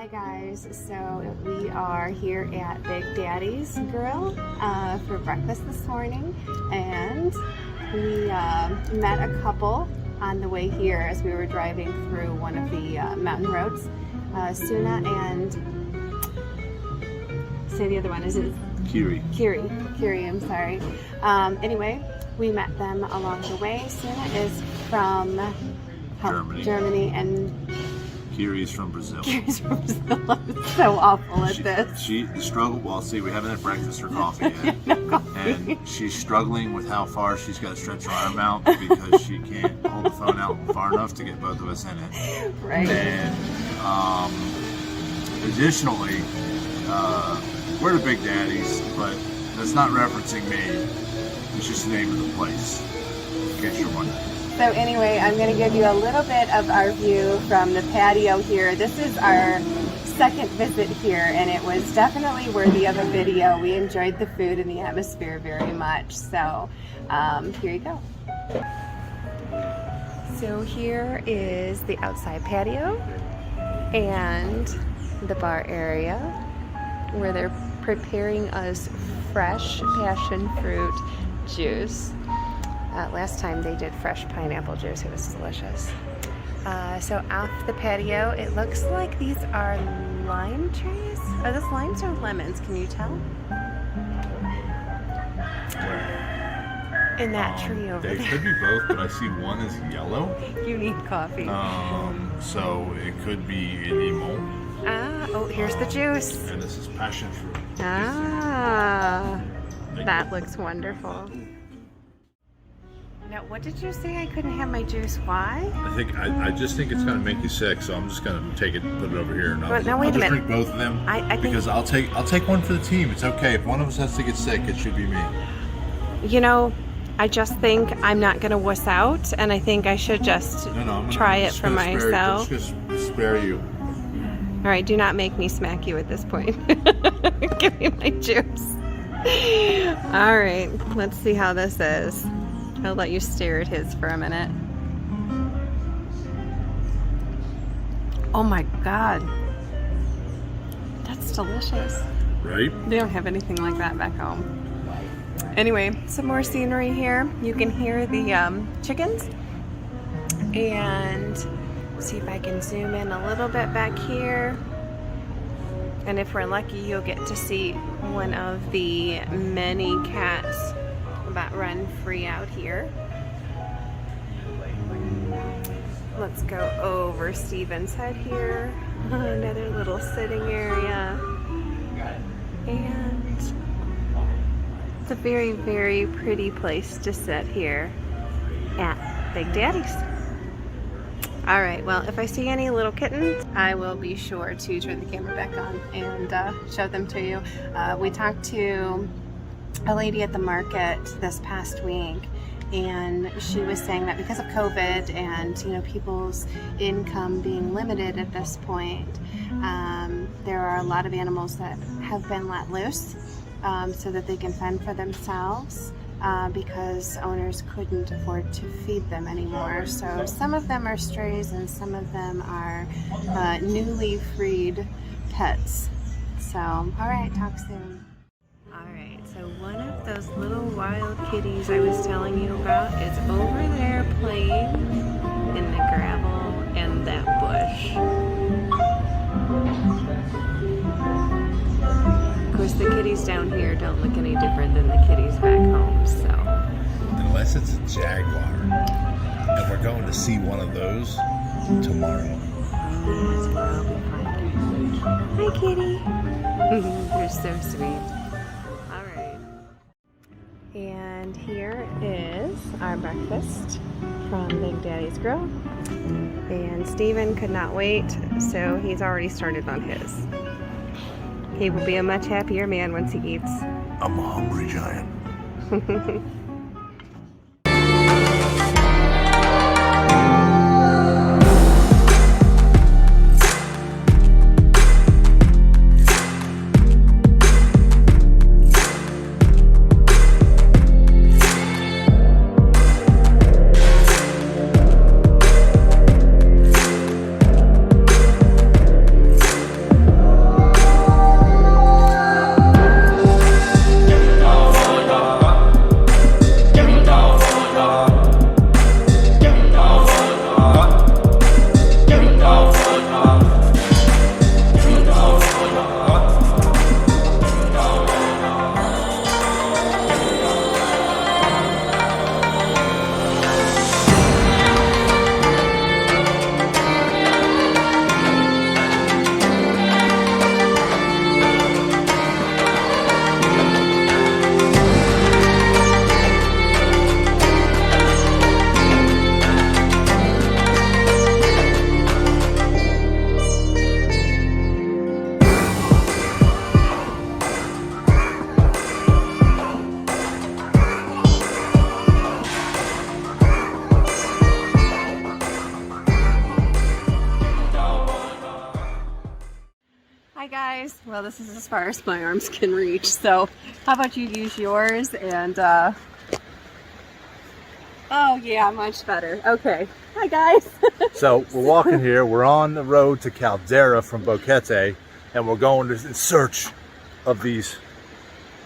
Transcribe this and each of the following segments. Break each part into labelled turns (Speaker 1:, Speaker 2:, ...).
Speaker 1: Hi guys, so we are here at Big Daddy's Grill for breakfast this morning, and we met a couple on the way here as we were driving through one of the mountain roads. Suna and, say the other one, is it? Kiri, I'm sorry. Anyway, we met them along the way. Suna is from Germany and
Speaker 2: Kiri's from Brazil.
Speaker 1: Kiri's from Brazil. I'm so awful at this.
Speaker 2: She struggled. Well, see, we haven't had breakfast or coffee yet.
Speaker 1: No coffee.
Speaker 2: And she's struggling with how far she's got to stretch her arm out because she can't hold the phone out far enough to get both of us in it.
Speaker 1: Right.
Speaker 2: And additionally, we're the Big Daddies, but that's not referencing me. It's just the name of the place, in case you're wondering.
Speaker 1: So anyway, I'm going to give you a little bit of our view from the patio here. This is our second visit here, and it was definitely worthy of a video. We enjoyed the food and the atmosphere very much. So here you go. So here is the outside patio and the bar area where they're preparing us fresh passion fruit juice. Last time they did fresh pineapple juice. It was delicious. So off the patio, it looks like these are lime trees. Are those limes or lemons? Can you tell? In that tree over there.
Speaker 2: They could be both, but I see one is yellow.
Speaker 1: You need coffee.
Speaker 2: So it could be an emo.
Speaker 1: Oh, here's the juice.
Speaker 2: And this is passion fruit.
Speaker 1: That looks wonderful. Now, what did you say? I couldn't have my juice. Why?
Speaker 2: I just think it's gonna make you sick, so I'm just gonna take it and put it over here. And
Speaker 1: Now wait a minute.
Speaker 2: Drink both of them.
Speaker 1: I
Speaker 2: because I'll take one for the team. It's okay. If one of us has to get sick, it should be me.
Speaker 1: You know, I just think I'm not gonna wuss out, and I think I should just try it for myself.
Speaker 2: Just spare you.
Speaker 1: All right, do not make me smack you at this point. Give me my juice. All right, let's see how this is. I'll let you stare at his for a minute. Oh my God. That's delicious.
Speaker 2: Right?
Speaker 1: They don't have anything like that back home. Anyway, some more scenery here. You can hear the chickens. And see if I can zoom in a little bit back here. And if we're lucky, you'll get to see one of the many cats that run free out here. Let's go over Steven's head here. Another little sitting area. And it's a very, very pretty place to sit here at Big Daddy's. All right, well, if I see any little kittens, I will be sure to turn the camera back on and show them to you. We talked to a lady at the market this past week, and she was saying that because of COVID and people's income being limited at this point, there are a lot of animals that have been let loose so that they can fend for themselves because owners couldn't afford to feed them anymore. So some of them are strays and some of them are newly freed pets. So all right, talk soon. So one of those little wild kitties I was telling you about is over there playing in the gravel and that bush. Of course, the kitties down here don't look any different than the kitties back home, so.
Speaker 2: Unless it's a jaguar. And we're going to see one of those tomorrow.
Speaker 1: That's where I'll be finding. Hi, kitty. You're so sweet. And here is our breakfast from Big Daddy's Grill. And Steven could not wait, so he's already started on his. He will be a much happier man once he eats.
Speaker 2: I'm a hungry giant.
Speaker 1: guys, well, this is as far as my arms can reach, so how about you use yours and oh yeah, much better. Okay, hi guys.
Speaker 3: So we're walking here, we're on the road to Caldera from Boquete, and we're going in search of these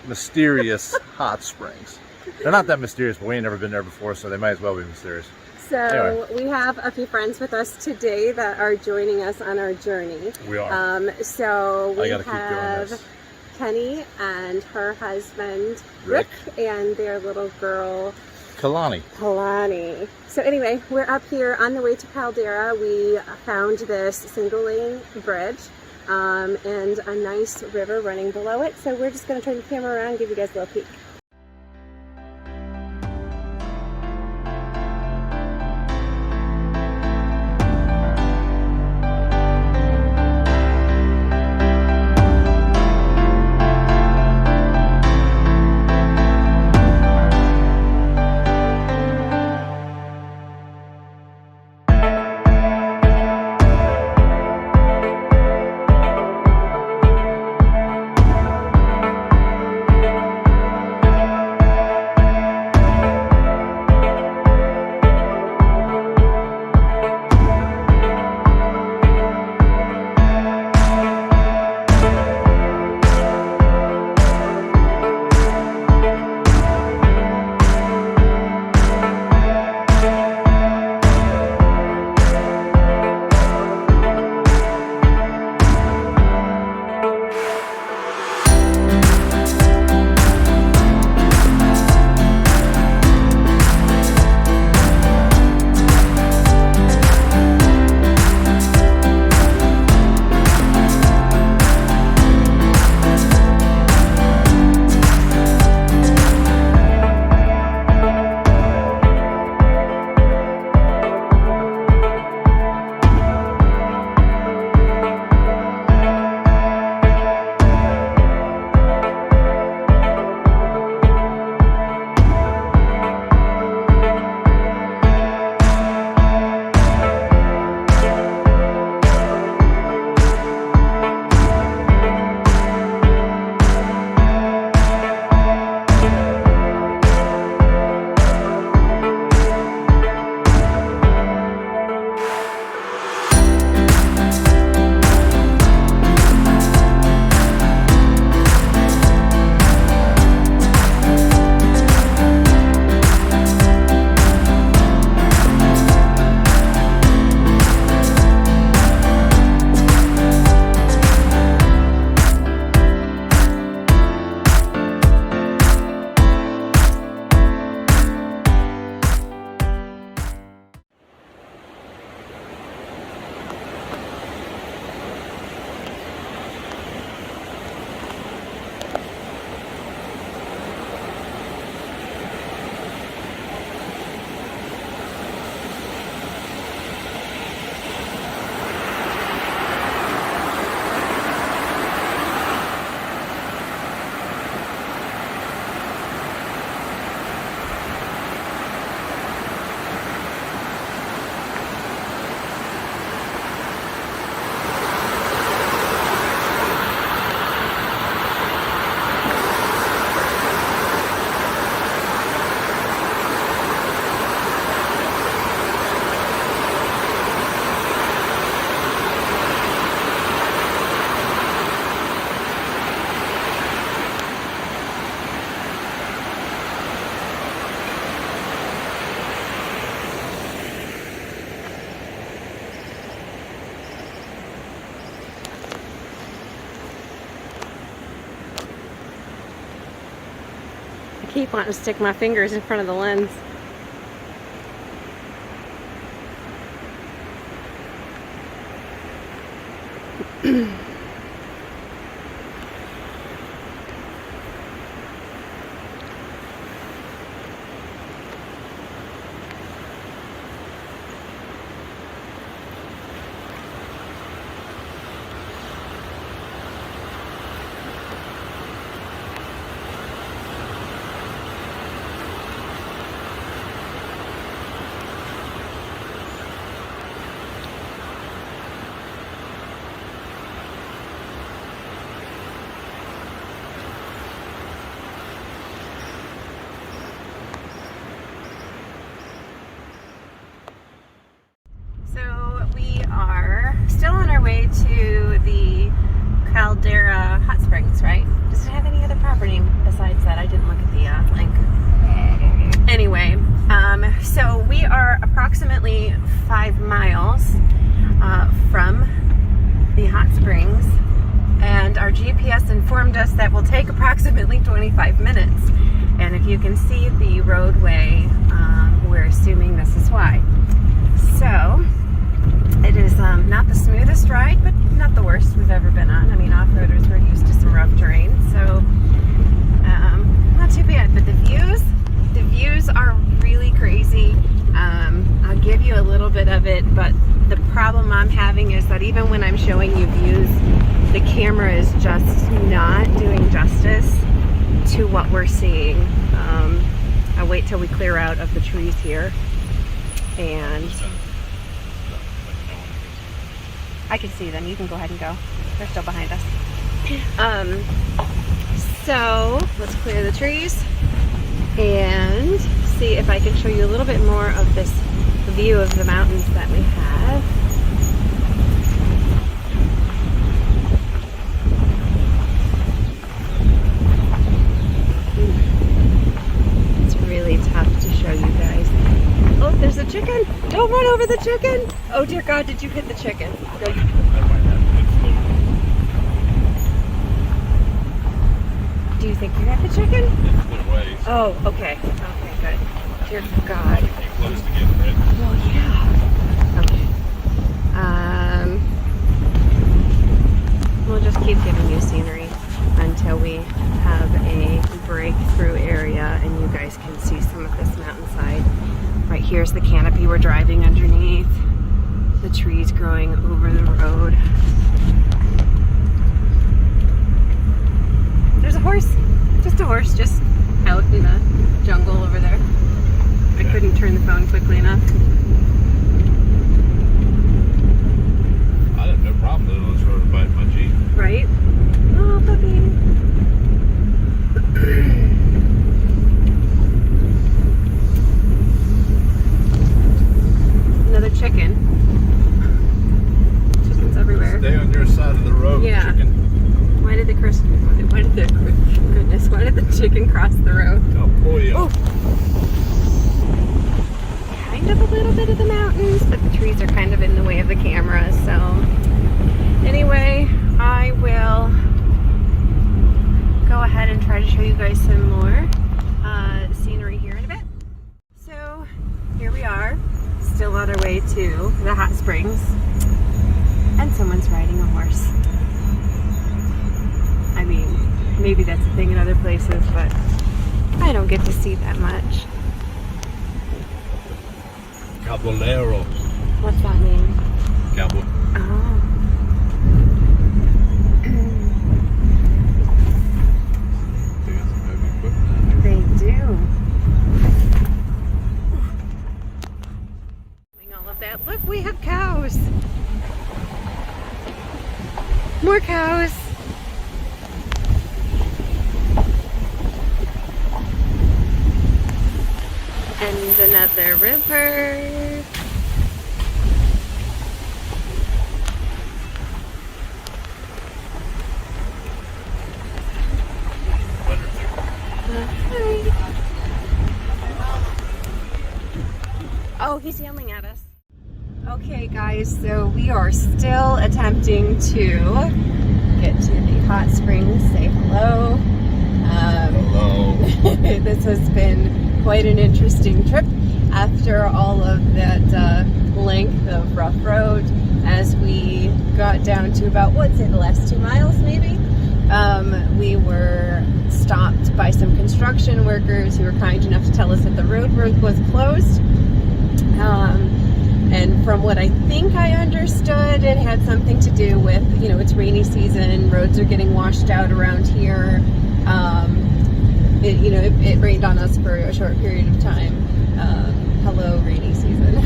Speaker 3: mysterious hot springs. They're not that mysterious, but we ain't never been there before, so they might as well be mysterious.
Speaker 1: So
Speaker 3: Anyway.
Speaker 1: we have a few friends with us today that are joining us on our journey.
Speaker 3: We are.
Speaker 1: So we
Speaker 3: I gotta keep doing
Speaker 1: have
Speaker 3: this.
Speaker 1: Kenny and her husband Rick and their little girl Kalani. So anyway, we're up here on the way to Caldera. We found this single lane bridge and a nice river running below it. So we're just going to turn the camera around and give you guys a little peek. I keep wanting to stick my fingers in front of the lens. to the Caldera Hot Springs, right? Does it have any other proper name besides that? I didn't look at the link.
Speaker 2: I don't know.
Speaker 1: Anyway, so we are approximately 5 miles from the hot springs, and our GPS informed us that will take approximately 25 minutes. And if you can see the roadway, we're assuming this is why. So it is not the smoothest ride, but not the worst we've ever been on. I mean, off-roaders were used to some rough terrain, so not too bad. But the views are really crazy. I'll give you a little bit of it, but the problem I'm having is that even when I'm showing you views, the camera is just not doing justice to what we're seeing. I'll wait till we clear out of the trees here, and I can see them. You can go ahead and go. They're still behind us. So let's clear the trees and see if I can show you a little bit more of this view of the mountains that we have. It's really tough to show you guys. Oh, there's a chicken! Don't run over the chicken! Oh dear God, did you hit the chicken? Go. Do you think you hit the chicken? Oh, okay. Okay, good. Dear God.
Speaker 2: Close to getting rid.
Speaker 1: Well, yeah. Okay. We'll just keep giving you scenery until we have a breakthrough area and you guys can see some of this mountainside. Right here's the canopy we're driving underneath. The trees growing over the road. There's a horse. Just a horse, just out in the jungle over there. I couldn't turn the phone quickly enough.
Speaker 2: I had no problem doing this road by my Jeep.
Speaker 1: Right? Oh, puppy. Another chicken. Chickens everywhere.
Speaker 2: Stay on your side of the road,
Speaker 1: Yeah.
Speaker 2: chicken.
Speaker 1: Why did the chicken cross the road?
Speaker 2: I'll pull you up.
Speaker 1: Kind of a little bit of the mountains, but the trees are kind of in the way of the camera. So anyway, I will go ahead and try to show you guys some more scenery here in a bit. So here we are, still on our way to the hot springs, and someone's riding a horse. I mean, maybe that's a thing in other places, but I don't get to see that much.
Speaker 2: Caballero.
Speaker 1: What's that mean?
Speaker 2: Cowboy.
Speaker 1: Oh. They do. All of that. Look, we have cows. More cows. And another river. Hi. Oh, he's yelling at us. Okay, guys, so we are still attempting to get to the hot springs. Say hello.
Speaker 2: Hello.
Speaker 1: This has been quite an interesting trip after all of that length of rough road. As we got down to about, what's it, the last 2 miles maybe, we were stopped by some construction workers who were kind enough to tell us that the road was closed. And from what I think I understood, it had something to do with, you know, it's rainy season, roads are getting washed out around here. It rained on us for a short period of time. Hello, rainy season.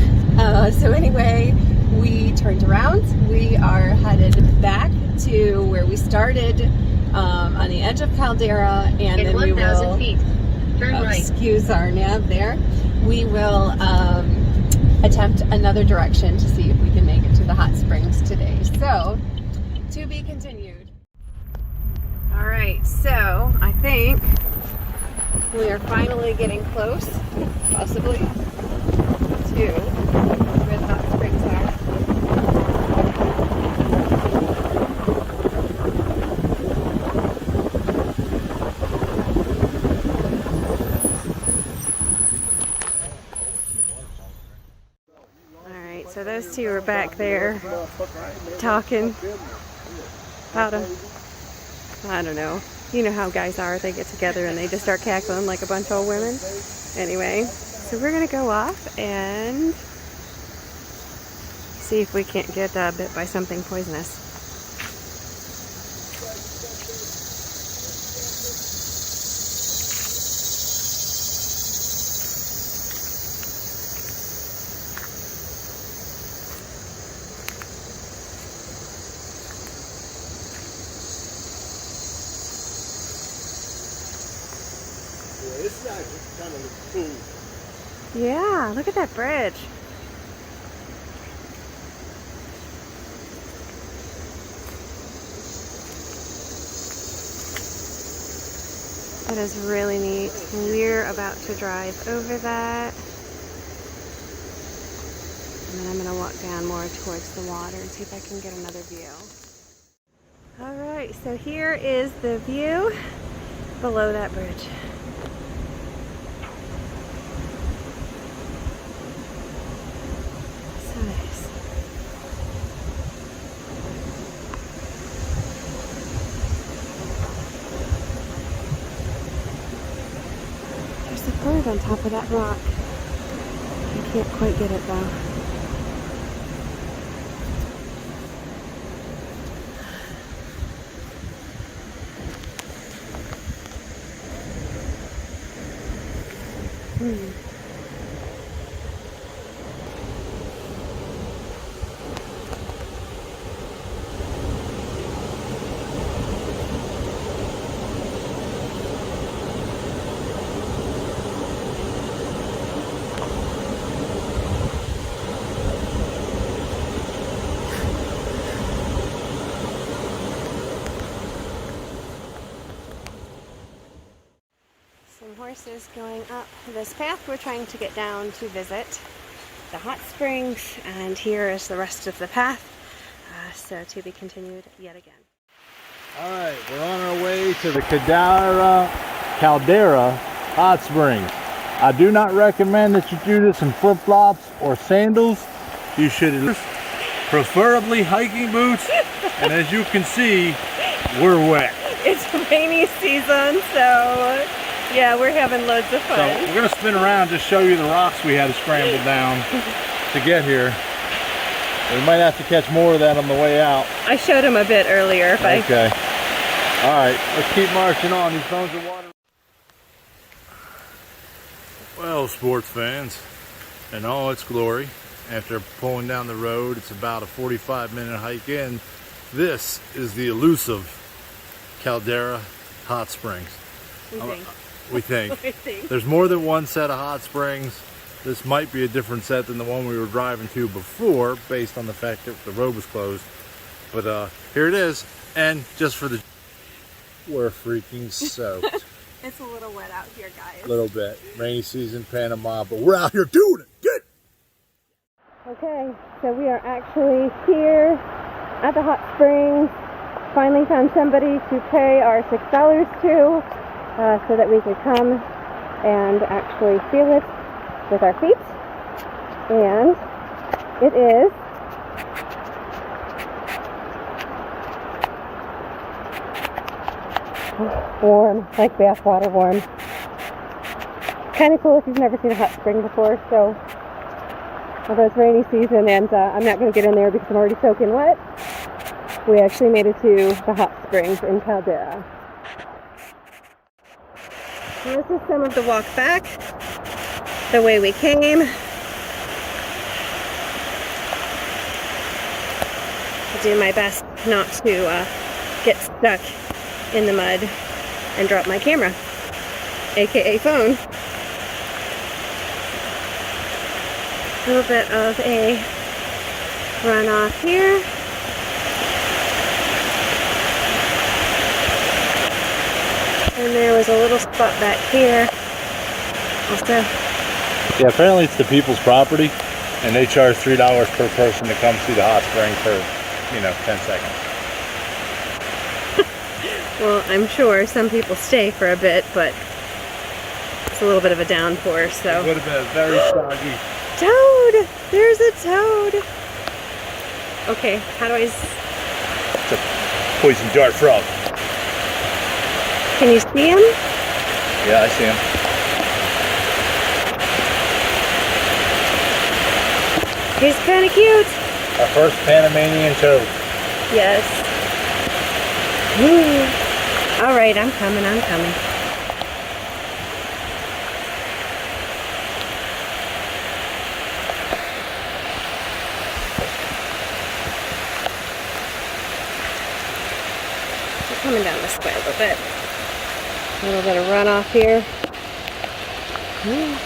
Speaker 1: So anyway, we turned around. We are headed back to where we started, on the edge of Caldera, and then we will,
Speaker 4: feet. Turn right.
Speaker 1: excuse our nav there, we will attempt another direction to see if we can make it to the hot springs today. So We are finally getting close, possibly, to where the hot springs are. Alright, so those two are back there talking about I don't know. You know how guys are, they get together and they just start cackling like a bunch of old women. Anyway, so we're gonna go off and see if we can't get bit by something poisonous.
Speaker 3: This kind of looks cool.
Speaker 1: Yeah, look at that bridge. That is really neat. We're about to drive over that. And then I'm going to walk down more towards the water and see if I can get another view. Alright, so here is the view below that bridge. So nice. There's a bird on top of that rock. I can't quite get it though. Some horses going up this path. We're trying to get down to visit the hot springs, and here is the rest of the path. So to be continued yet again.
Speaker 3: All right, we're on our way to the Caldera Hot Springs. I do not recommend that you do this in flip-flops or sandals. You should preferably hiking boots, and as you can see, we're wet.
Speaker 1: It's rainy season, so yeah, we're having loads of fun.
Speaker 3: So we're gonna spin around to show you the rocks we had to scramble down to get here. We might have to catch more of that on the way out.
Speaker 1: I showed him a bit earlier.
Speaker 3: Okay. All right, let's keep marching on. These phones are water. Well, sports fans, in all its glory, after pulling down the road, it's about a 45-minute hike in. This is the elusive Caldera Hot Springs. We think.
Speaker 1: We think.
Speaker 3: There's more than one set of hot springs. This might be a different set than the one we were driving to before, based on the fact that the road was closed. But here it is, and just for the... We're freaking soaked.
Speaker 1: It's a little wet out here, guys.
Speaker 3: A little bit. Rainy season, Panama, but we're out here doing it. Get!
Speaker 1: Okay, so we are actually here at the hot springs. Finally found somebody to pay our $6 to, so that we could come and actually feel it with our feet. And it is warm, like bath water warm. Kind of cool if you've never seen a hot spring before. So although it's rainy season and I'm not going to get in there because I'm already soaking wet, we actually made it to the hot springs in Caldera. And this is some of the walk back, the way we came. I'll do my best not to get stuck in the mud and drop my camera, aka phone. A little bit of a runoff here. And there was a little spot back here
Speaker 3: Yeah, apparently it's the people's property, and they charge $3 per person to come see the hot spring for, 10 seconds.
Speaker 1: Well, I'm sure some people stay for a bit, but it's a little bit of a downpour, so.
Speaker 3: It would have been very soggy.
Speaker 1: Toad! There's a toad! Okay, how do I...
Speaker 3: It's a poison dart frog.
Speaker 1: Can you see him?
Speaker 3: Yeah, I see him.
Speaker 1: He's kind of cute.
Speaker 3: Our first Panamanian toad.
Speaker 1: Yes. Woo. All right, I'm coming. We're coming down this way a little bit. A little bit of runoff here. Woo.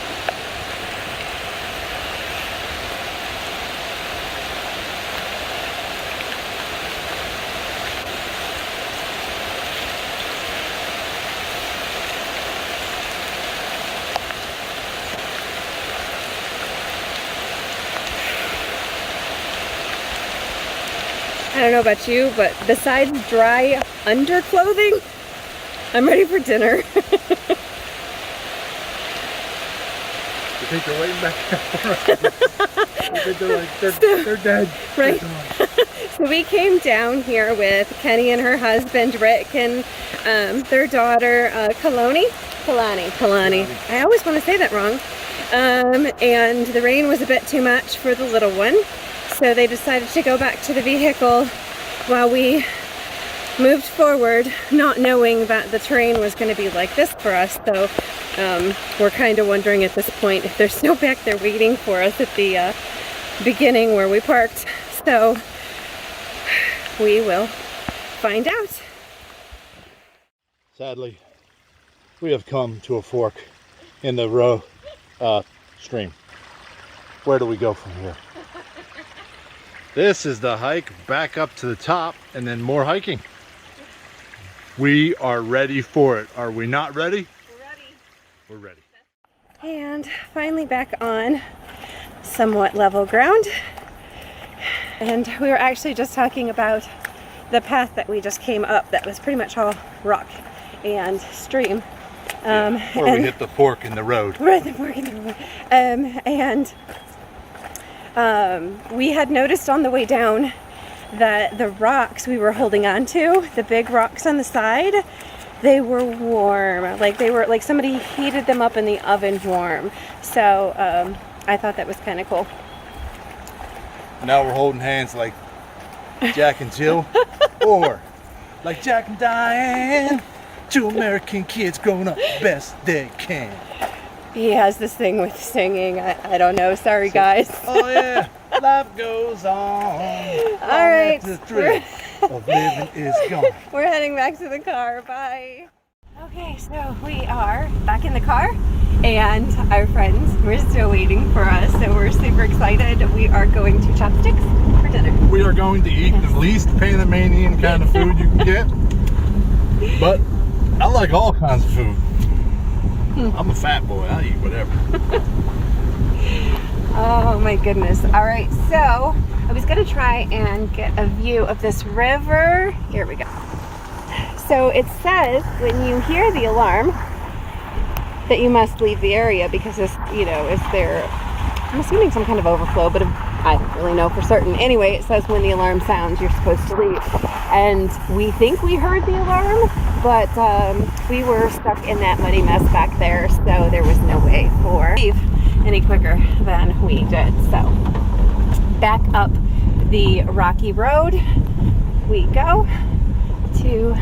Speaker 1: I don't know about you, but besides dry underclothing, I'm ready for dinner.
Speaker 3: You think they're waiting back there? They're dead.
Speaker 1: Right. So we came down here with Kenny and her husband Rick and their daughter Kalani. I always want to say that wrong. And the rain was a bit too much for the little one. So they decided to go back to the vehicle while we moved forward, not knowing that the terrain was going to be like this for us. So we're kind of wondering at this point if there's snow back there waiting for us at the beginning where we parked. So we will find out.
Speaker 3: Sadly, we have come to a fork in the Roe stream. Where do we go from here? This is the hike back up to the top and then more hiking. We are ready for it. Are we not ready?
Speaker 1: We're ready.
Speaker 3: We're ready.
Speaker 1: And finally back on somewhat level ground. And we were actually just talking about the path that we just came up that was pretty much all rock and stream.
Speaker 3: Where we hit the fork in the road.
Speaker 1: Right, the fork in the road. We had noticed on the way down that the rocks we were holding on to, the big rocks on the side, they were warm. Like they were, like somebody heated them up in the oven warm. So I thought that was kind of cool.
Speaker 3: Now we're holding hands like Jack and Jill, or like Jack and Diane, two American kids growing up best they can.
Speaker 1: He has this thing with singing. I don't know. Sorry, guys.
Speaker 3: Oh yeah, life goes on.
Speaker 1: All right.
Speaker 3: The thrill of living is gone.
Speaker 1: We're heading back to the car. Bye. Okay, so we are back in the car, and our friends were still waiting for us. So we're super excited. We are going to Chopsticks for dinner.
Speaker 3: We are going to eat the least Panamanian kind of food you can get, but I like all kinds of food. I'm a fat boy, I'll eat whatever.
Speaker 1: Oh my goodness. All right, so I was gonna try and get a view of this river. Here we go. So it says when you hear the alarm that you must leave the area because this, is there, I'm assuming some kind of overflow, but I don't really know for certain. Anyway, it says when the alarm sounds, you're supposed to leave. And we think we heard the alarm, but we were stuck in that muddy mess back there, so there was no way for leave any quicker than we did. So back up the rocky road we go to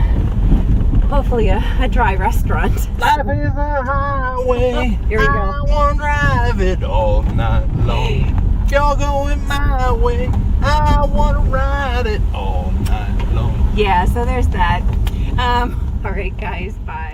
Speaker 1: hopefully a dry restaurant.
Speaker 3: Life is a highway.
Speaker 1: Here we go.
Speaker 3: I want to drive it all night long. Y'all going my way. I want to ride it all night long.
Speaker 1: Yeah, so there's that. All right, guys, bye.